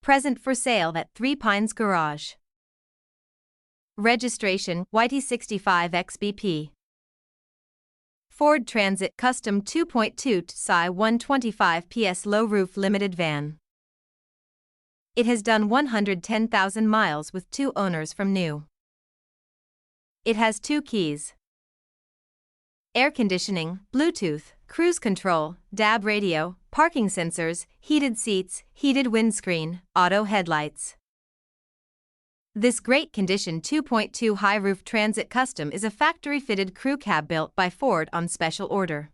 Present for sale at Three Pines Garage. Registration YT65XBP. Ford Transit Custom 2.2 TDCi 125 PS Low Roof Limited Van. It has done 110,000 miles with 2 owners from new. It has 2 keys. Air conditioning, Bluetooth, cruise control, DAB radio, parking sensors, heated seats, heated windscreen, auto headlights. This great condition 2.2 high roof Transit Custom is a factory-fitted crew cab built by Ford on special order.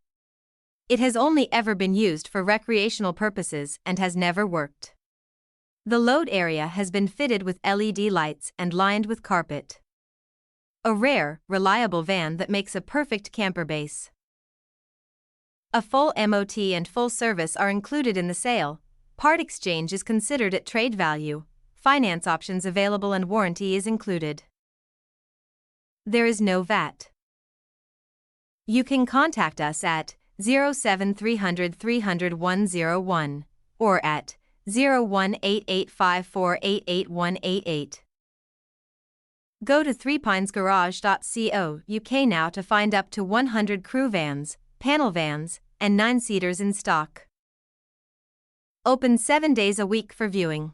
It has only ever been used for recreational purposes and has never worked. The load area has been fitted with LED lights and lined with carpet. A rare, reliable van that makes a perfect camper base. A full MOT and full service are included in the sale. Part exchange is considered at trade value. Finance options available and warranty is included. There is no VAT. You can contact us at 07300 300 101 or at 01885488188. Go to threepinesgarage.co UK now to find up to 100 crew vans, panel vans, and 9-seaters in stock. Open 7 days a week for viewing.